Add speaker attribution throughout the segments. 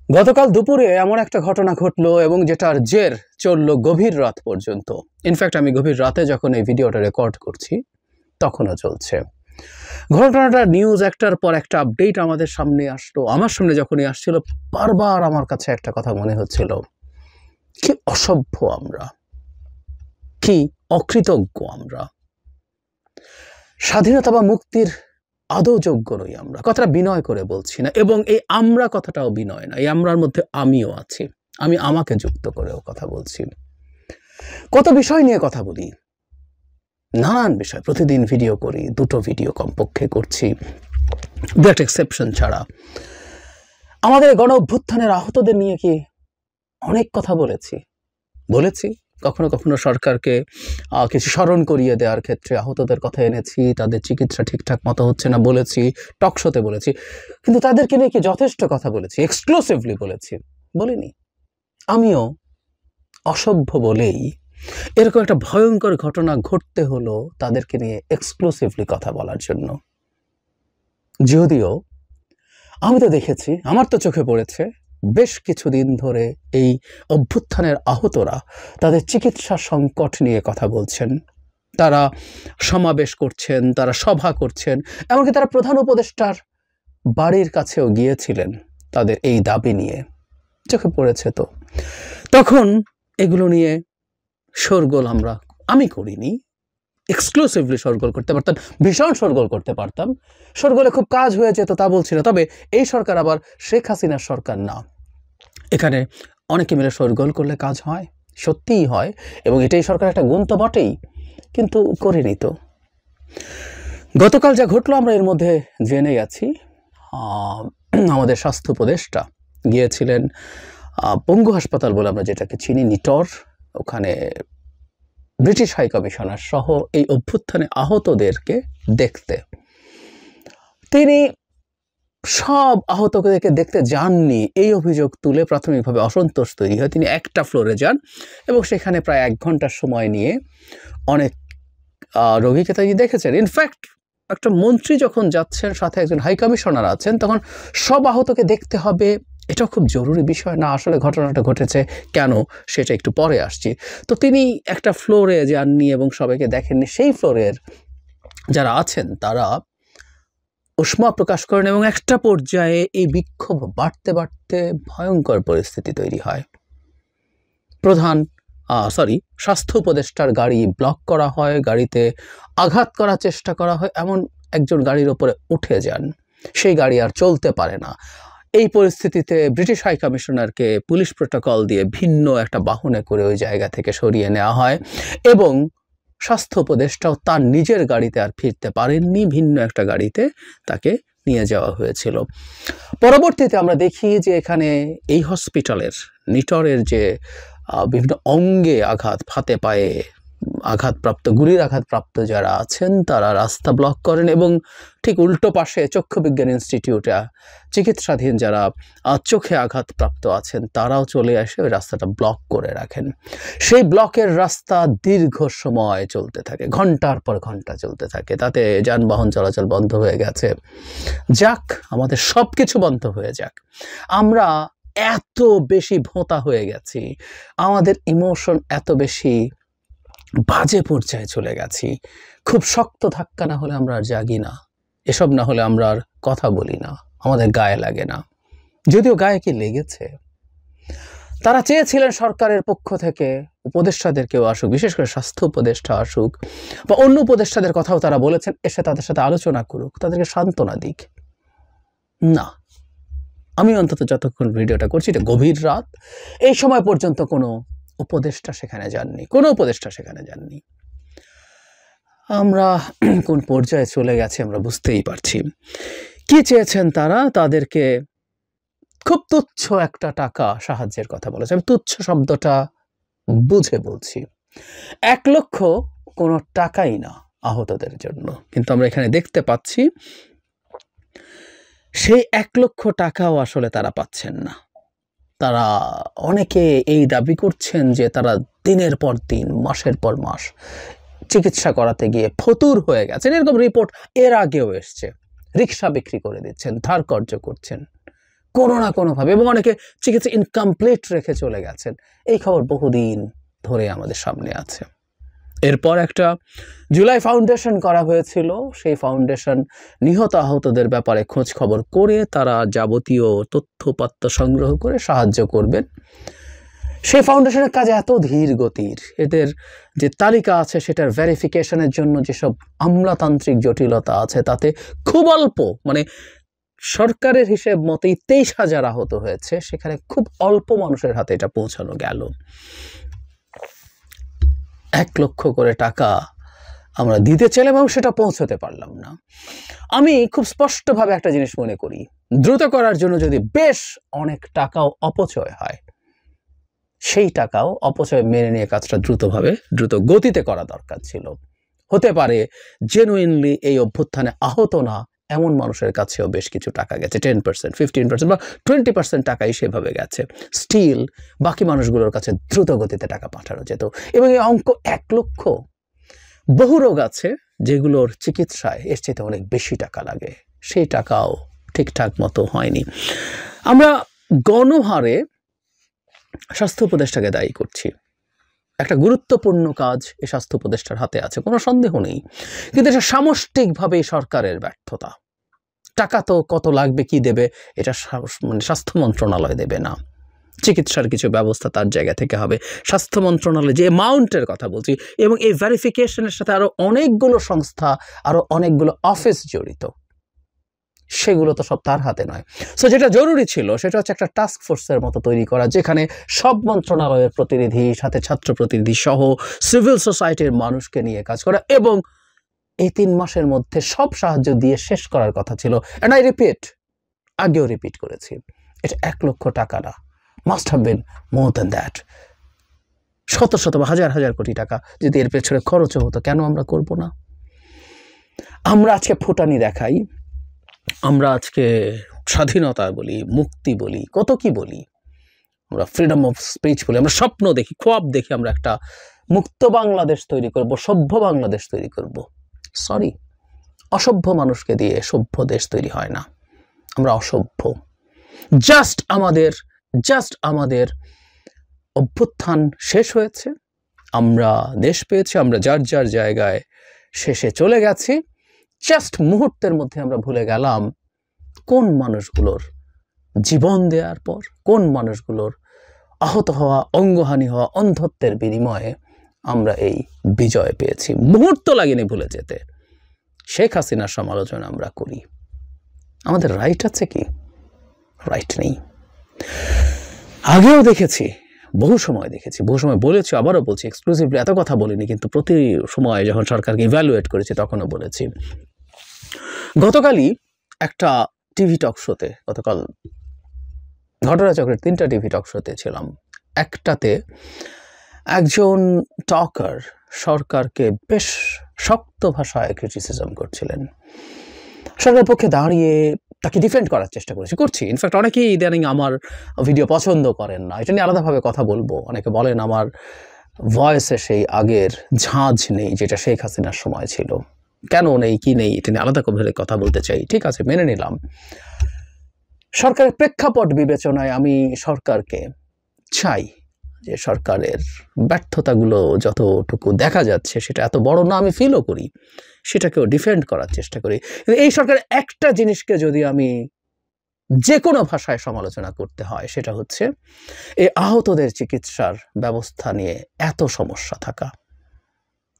Speaker 1: গতকাল দুপুরে এমন একটা ঘটনা ঘটলো এবং যেটার জের চললো গভীর রাত পর্যন্ত। ইনফ্যাক্ট আমি গভীর রাতে যখন এই ভিডিওটা রেকর্ড করছি তখনও চলছে ঘটনাটা। নিউজ একটার পর একটা আপডেট আমাদের সামনে আসলো। আমার সামনে যখনই আসছিল বারবার আমার কাছে একটা কথা মনে হচ্ছিল, কি অসভ্য আমরা, কি অকৃতজ্ঞ আমরা, স্বাধীনতা বা মুক্তির আদৌ যোগ্য নই আমরা। কথাটা বিনয় করে বলছি না, এবং এই আমরা কথাটাও বিনয় না, এই আমরার মধ্যে আমিও আছি, আমি আমাকে যুক্ত করেও কথা বলছি। কত বিষয় নিয়ে কথা বলি, নানান বিষয়, প্রতিদিন ভিডিও করি, দুটো ভিডিও কমপক্ষে করছি, দ্যাট এক্সেপশন ছাড়া। আমাদের গণ অভ্যুত্থানের আহতদের নিয়ে কি অনেক কথা বলেছি কখনো কখনো সরকারকে কিছু স্মরণ করিয়ে দেওয়ার ক্ষেত্রে আহতদের কথা এনেছি, তাদের চিকিৎসা ঠিকঠাক মতো হচ্ছে না বলেছি, টকশোতে বলেছি, কিন্তু তাদেরকে নিয়ে কি যথেষ্ট কথা বলেছি? এক্সক্লুসিভলি বলিনি। আমিও অসভ্য বলেই এরকম একটা ভয়ঙ্কর ঘটনা ঘটতে হলো তাদেরকে নিয়ে এক্সক্লুসিভলি কথা বলার জন্য। যদিও আমি তো দেখেছি, আমার তো চোখে পড়েছে, বেশ কিছুদিন ধরে এই অভ্যুত্থানের আহতরা তাদের চিকিৎসা সংকট নিয়ে কথা বলছেন, তারা সমাবেশ করছেন, তারা সভা করছেন, এমনকি তারা প্রধান উপদেষ্টার বাড়ির কাছেও গিয়েছিলেন তাদের এই দাবি নিয়ে। চোখে পড়েছে তো। তখন এগুলো নিয়ে শোরগোল আমি করিনি, এক্সক্লুসিভলি শোরগোল করতে পারতাম, ভীষণ শোরগোল করতে পারতাম, শোরগোলে খুব কাজ হয়ে যেত তা বলছি না। তবে এই সরকার আবার শেখ হাসিনার সরকার না, এখানে অনেকে মিলে শোরগোল করলে কাজ হয়, সত্যিই হয়, এবং এটাই সরকার একটা গুণ তো বটেই, কিন্তু করিনি তো। গতকাল যা ঘটলো আমরা এর মধ্যে জেনে গেছি। আমাদের স্বাস্থ্য উপদেষ্টা গিয়েছিলেন পঙ্গু হাসপাতাল বলে আমরা যেটাকে চিনি, নিটর, ওখানে ব্রিটিশ হাই কমিশনার সহ এই অভ্যুত্থানে আহতদেরকে দেখতে। তিনি সব আহতদেরকে দেখতে যাননি, এই অভিযোগ তুলে প্রাথমিকভাবে অসন্তোষ তৈরি হয়। তিনি একটা ফ্লোরে যান এবং সেখানে প্রায় 1 ঘন্টার সময় নিয়ে অনেক রোগীকে তিনি দেখেছেন। ইনফ্যাক্ট একটা মন্ত্রী যখন যাচ্ছেন, সাথে একজন হাই কমিশনার আছেন, তখন সব আহতকে দেখতে হবে, এটা খুব জরুরি বিষয় না। আসলে ঘটনাটা ঘটেছে কেন সেটা একটু পরে আসছি। তো তিনি একটা ফ্লোরে যাননি এবং সবাইকে দেখেননি। সেই ফ্লোরের যারা আছেন তারা উষ্মা প্রকাশ করেন এবং একটা পর্যায়ে এই বিক্ষোভ বাড়তে বাড়তে ভয়ঙ্কর পরিস্থিতি তৈরি হয়। স্বাস্থ্য উপদেষ্টার গাড়ি ব্লক করা হয়, গাড়িতে আঘাত করার চেষ্টা করা হয়, এমন একজন গাড়ির ওপরে উঠে যান, সেই গাড়ি আর চলতে পারে না। এই পরিস্থিতিতে ব্রিটিশ হাই কমিশনারকে পুলিশ প্রোটোকল দিয়ে ভিন্ন একটা বাহনে করে ওই জায়গা থেকে সরিয়ে নেওয়া হয় এবং স্বাস্থ্য উপদেষ্টাও তার নিজের গাড়িতে আর ফিরতে পারেননি, ভিন্ন একটা গাড়িতে তাকে নিয়ে যাওয়া হয়েছিল। পরবর্তীতে আমরা দেখি যে এখানে এই হসপিটালের নিটরের যে বিভিন্ন অঙ্গে আঘাত, হাতে পায়ে আঘাতপ্রাপ্ত, গুলির আঘাতপ্রাপ্ত যারা আছেন তারা রাস্তা ব্লক করেন এবং ঠিক উল্টো পাশে চক্ষু বিজ্ঞান ইনস্টিটিউটে চিকিৎসাধীন যারা চোখে আঘাতপ্রাপ্ত আছেন তারাও চলে এসে ওই রাস্তাটা ব্লক করে রাখেন। সেই ব্লকের রাস্তা দীর্ঘ সময় চলতে থাকে, ঘন্টার পর ঘন্টা চলতে থাকে, তাতে যানবাহন চলাচল বন্ধ হয়ে গেছে। যাক, আমাদের সব কিছু বন্ধ হয়ে যাক, আমরা এত বেশি ভোঁতা হয়ে গেছি, আমাদের ইমোশন এত বেশি বাজে পর্যায়ে চলে গেছি, খুব শক্ত ধাক্কা না হলে আমরা আর জাগি না, এসব না হলে আমরা আর কথা বলি না, আমাদের গায়ে লাগে না। যদিও গায়ে কি লেগেছে। তারা চেয়েছিলেন সরকারের পক্ষ থেকে উপদেষ্টাদের কেউ আসুক, বিশেষ করে স্বাস্থ্য উপদেষ্টা আসুক, বা অন্য উপদেষ্টাদের কথাও তারা বলেছেন, এসে তাদের সাথে আলোচনা করুক, তাদেরকে সান্ত্বনা দিক। না, আমি অন্তত যতক্ষণ ভিডিওটা করছি, এটা গভীর রাত, এই সময় পর্যন্ত কোনো উপদেষ্টা সেখানে যাননি। আমরা কোন পর্যায়ে চলে গেছে আমরা বুঝতেই পারছি। কি চেয়েছেন তারা? তাদেরকে খুব তুচ্ছ একটা টাকা সাহায্যের কথা বলেছে। আমি তুচ্ছ শব্দটা বুঝে বলছি, 1 লক্ষ কোনো টাকাই না আহতদের জন্য, কিন্তু আমরা এখানে দেখতে পাচ্ছি সেই 1 লক্ষ টাকাও আসলে তারা পাচ্ছেন না। তারা অনেকে এই দাবি করছেন যে তারা দিনের পর দিন, মাসের পর মাস চিকিৎসা করাতে গিয়ে ফতুর হয়ে গেছেন। এরকম রিপোর্ট এর আগেও এসছে। রিক্সা বিক্রি করে দিচ্ছেন, ধার কর্জ করছেন, কোনো না কোনোভাবে, এবং অনেকে চিকিৎসা ইনকমপ্লিট রেখে চলে গেছেন। এই খবর বহুদিন ধরে আমাদের সামনে আছে। এরপর একটা জুলাই ফাউন্ডেশন করা হয়েছিল। সেই ফাউন্ডেশন নিহত আহতদের ব্যাপারে খোঁজ খবর করে তারা যাবতীয় তথ্যপাত্র সংগ্রহ করে সাহায্য করবেন। সেই ফাউন্ডেশনের কাজ এত ধীর গতির, এদের যে তালিকা আছে সেটার ভেরিফিকেশনের জন্য যেসব আমলাতান্ত্রিক জটিলতা আছে তাতে খুব অল্প, মানে সরকারের হিসেব মতেই 23,000 আহত হয়েছে, সেখানে খুব অল্প মানুষের হাতে এটা পৌঁছানো গেল। 1 লক্ষ করে টাকা আমরা দিতে চাইলাম এবং সেটা পৌঁছতে পারলাম না। আমি খুব স্পষ্টভাবে একটা জিনিস মনে করি, দ্রুত করার জন্য যদি বেশ অনেক টাকাও অপচয় হয়, সেই টাকাও অপচয় মেনে নিয়ে কাজটা দ্রুত গতিতে করা দরকার ছিল। হতে পারে জেনুইনলি এই অভ্যুত্থানে আহত না এমন মানুষের কাছেও বেশ কিছু টাকা গেছে, 10%, 15% বা 20% টাকাই সেভাবে গেছে। স্টিল বাকি মানুষগুলোর কাছে দ্রুত গতিতে টাকা পাঠানো যেত। এবং এই অঙ্ক 1 লক্ষ। বহু রোগ আছে যেগুলোর চিকিৎসায় এর চেয়ে অনেক বেশি টাকা লাগে, সেই টাকাও ঠিকঠাক মতো হয়নি। আমরা গণহারে স্বাস্থ্য উপদেষ্টাকে দায়ী করছি। একটা গুরুত্বপূর্ণ কাজ এই স্বাস্থ্য উপদেষ্টার হাতে আছে, কোনো সন্দেহ নেই, কিন্তু এটা সামষ্টিকভাবে সরকারের ব্যর্থতা। টাকা তো কত লাগবে, কি দেবে, এটা মানে স্বাস্থ্য মন্ত্রণালয় দেবে না। চিকিৎসার কিছু ব্যবস্থা তার জায়গা থেকে হবে। স্বাস্থ্য মন্ত্রণালয় যে অ্যামাউন্টের কথা বলছি, এবং এই ভেরিফিকেশনের সাথে আরো অনেকগুলো সংস্থা, আরো অনেকগুলো অফিস জড়িত, সেগুলো তো সব তার হাতে নয়। সো যেটা জরুরি ছিল সেটা হচ্ছে একটা টাস্ক ফোর্সের মতো তৈরি করা, যেখানে সব মন্ত্রণালয়ের প্রতিনিধি, সাথে ছাত্র প্রতিনিধি সহ সিভিল সোসাইটির মানুষকে নিয়ে কাজ করা, এবং এই 3 মাসের মধ্যে সব সাহায্য দিয়ে শেষ করার কথা ছিল। এন্ড আই রিপিট, আগেও রিপিট করেছি, এটা 1 লক্ষ টাকা না, must have been more than that. শত শত বা হাজার হাজার কোটি টাকা যদি এর পেছনে খরচও হতো, কেন আমরা করব না? আমরা আজকে ফুটানি দেখাই, আমরা আজকে স্বাধীনতা বলি, মুক্তি বলি, কত কি বলি, আমরা ফ্রিডম অফ স্পিচ বলি, আমরা স্বপ্ন দেখি, খোয়াব দেখি আমরা একটা মুক্ত বাংলাদেশ তৈরি করব, সভ্য বাংলাদেশ তৈরি করব। সরি, অসভ্য মানুষকে দিয়ে সভ্য দেশ তৈরি হয় না। আমরা অসভ্য। জাস্ট আমাদের অভ্যুত্থান শেষ হয়েছে, আমরা দেশ পেয়েছি, আমরা যার যার জায়গায় শেষে চলে গেছি। জাস্ট মুহূর্তের মধ্যে আমরা ভুলে গেলাম কোন মানুষগুলোর জীবন দেওয়ার পর, কোন মানুষগুলোর আহত হওয়া, অঙ্গহানি হওয়া, অন্ধত্বের বিনিময়ে আমরা এই বিজয় পেয়েছি। মুহূর্ত লাগেনি ভুলে যেতে। শেখ হাসিনার সমালোচনা আমরা করি, আমাদের রাইট আছে কি? রাইট নেই। আগেও দেখেছি, বহু সময় বলেছি, আবারও বলছি, এক্সক্লুসিভলি এত কথা বলিনি, কিন্তু প্রতি সময় যখন সরকারকে ইভ্যালুয়েট করেছি তখনও বলেছি। গতকালই একটা টিভি টক শোতে, গতকাল ঘটনাচক্রের 3টা টিভি টক শোতে ছিলাম। একটাতে একজন টকার সরকারকে বেশ শক্ত ভাষায় ক্রিটিসিজম করছিলেন। সরকারের পক্ষে দাঁড়িয়ে তাকে ডিফেন্ড করার চেষ্টা করছি। ইনফ্যাক্ট অনেকেই ইদানিং আমার ভিডিও পছন্দ করেন না, এটা নিয়ে আলাদাভাবে কথা বলবো। অনেকে বলেন আমার ভয়েসে সেই আগের ঝাঁঝ নেই যেটা শেখ হাসিনার সময় ছিল। কেন নেই, কি নেই, এটা নিয়ে আলাদা করে কথা বলতে চাই। ঠিক আছে, মেনে নিলাম। সরকারের প্রেক্ষাপট বিবেচনায় আমি সরকারকে চাই যে সরকারের ব্যর্থতাগুলো যতটুকু দেখা যাচ্ছে সেটা এত বড় না, আমি ফিলও করি, সেটাকেও ডিফেন্ড করার চেষ্টা করি। কিন্তু এই সরকারের একটা জিনিসকে যদি আমি যে কোনো ভাষায় সমালোচনা করতে হয়, সেটা হচ্ছে এই আহতদের চিকিৎসার ব্যবস্থা নিয়ে এত সমস্যা থাকা।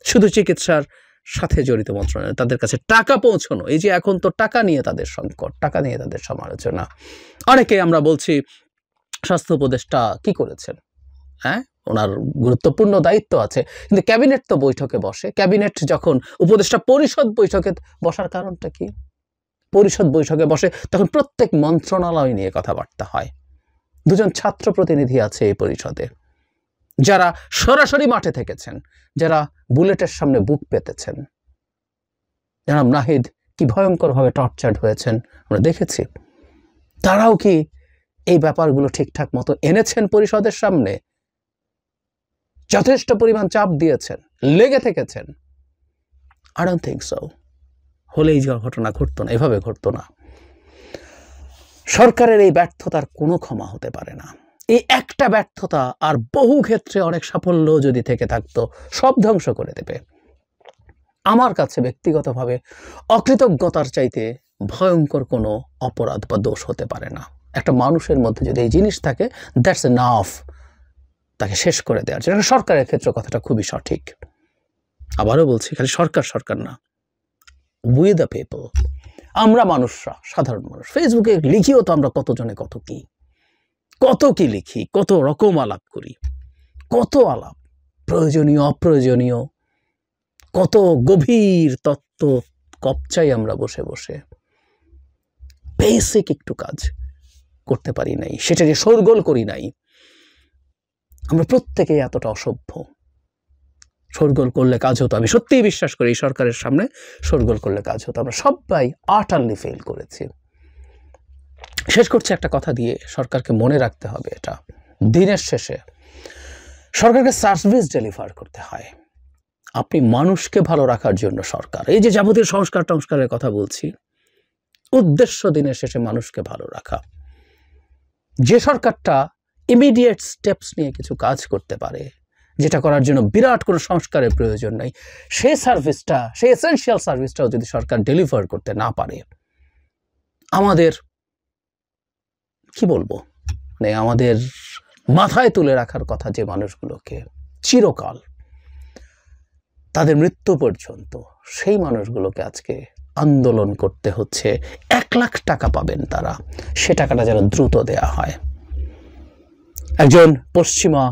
Speaker 1: শুধু চিকিৎসার সাথে জড়িত মন্ত্রণালয়, তাদের কাছে টাকা পৌঁছানো, এই যে এখন তো টাকা নিয়ে তাদের সংকট, টাকা নিয়ে তাদের সমালোচনা। অনেকে আমরা বলছি স্বাস্থ্য উপদেষ্টা কি করেছেন, হ্যাঁ, ওনার গুরুত্বপূর্ণ দায়িত্ব আছে, কিন্তু ক্যাবিনেট তো বৈঠকে বসে। ক্যাবিনেট যখন উপদেষ্টা পরিষদ বৈঠকে বসার কারণটা কি? পরিষদ বৈঠকে বসে তখন প্রত্যেক মন্ত্রণালয় নিয়ে কথাবার্তা হয়। 2জন ছাত্র প্রতিনিধি আছে এই পরিষদে, যারা সরাসরি মাঠে থেকেছেন, যারা বুলেটের সামনে বুক পেতেছেন। জনাব নাহিদ কি ভয়ঙ্করভাবে টর্চার্ড হয়েছেন আমরা দেখেছি। তারাও কি এই ব্যাপারগুলো ঠিকঠাক মতো এনেছেন পরিষদের সামনে? যথেষ্ট পরিমাণ চাপ দিয়েছেন, লেগে থেকেছেন? I don't think so. হলেই যে ঘটনা ঘটতো না, এভাবে ঘটতো না। সরকারের এই ব্যর্থতার কোনো ক্ষমা হতে পারে না। এই একটা ব্যর্থতা আর বহু ক্ষেত্রে অনেক সাফল্য যদি থেকে থাকতো, সব ধ্বংস করে দেবে। আমার কাছে ব্যক্তিগতভাবে অকৃতজ্ঞতার চাইতে ভয়ঙ্কর কোনো অপরাধ বা দোষ হতে পারে না। একটা মানুষের মধ্যে যদি এই জিনিস থাকে, দ্যাটস এনাফ তাকে শেষ করে দেওয়ার জন্য। সরকারের ক্ষেত্রে কথাটা খুবই সঠিক। আবারও বলছি, খালি সরকার না, উই দ্য পিপল, আমরা মানুষরা, সাধারণ মানুষ। ফেসবুকে লিখিও তো আমরা কতজনে কত কি লিখি, কত রকম আলাপ করি, কত আলাপ, প্রয়োজনীয় অপ্রয়োজনীয়, কত গভীর তত্ত্ব কপচাই আমরা বসে বসে। বেসিক একটু কাজ করতে পারি নাই, সেটা যে শোরগোল করি নাই। আমরা প্রত্যেকেই এতটা অসভ্য। শোরগোল করলে কাজ হতো, আমি সত্যিই বিশ্বাস করি এই সরকারের সামনে শোরগোল করলে কাজ হতো। আমরা সবাই আটারলি ফেল করেছি। শেষ করছে একটা কথা দিয়ে, সরকারকে মনে রাখতে হবে, এটা দিনের শেষে সরকারকে সার্ভিস ডেলিভার করতে হয়। আপনি মানুষকে ভালো রাখার জন্য সরকার, এই যে যাবতীয় সংস্কারের কথা বলছি, উদ্দেশ্য দিনের শেষে মানুষকে ভালো রাখা। যে সরকারটা ইমিডিয়েট স্টেপস নিয়ে কিছু কাজ করতে পারে, যেটা করার জন্য বিরাট কোনো সংস্কারের প্রয়োজন নাই, সেই সার্ভিসটা, সেই এসেনশিয়াল সার্ভিসটাও যদি সরকার ডেলিভার করতে না পারে, আমাদের কি বলবো, মানে আমাদের মাথায় তুলে রাখার কথা যে মানুষগুলোকে চিরকাল, তাদের মৃত্যু পর্যন্ত, সেই মানুষগুলোকে আজকে আন্দোলন করতে হচ্ছে। 1 লাখ টাকা পাবেন তারা, সে টাকাটা যেন দ্রুত দেয়া হয়। একজন পশ্চিমা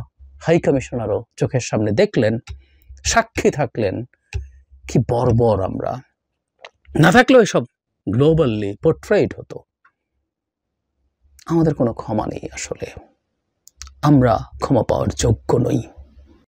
Speaker 1: হাই কমিশনারও চোখের সামনে দেখলেন, সাক্ষী থাকলেন, কি বর্বর আমরা। না থাকলেও এসব গ্লোবালি পোর্ট্রেট হতো। আমাদের কোনো ক্ষমা নেই, আসলে আমরা ক্ষমা পাওয়ার যোগ্য নই।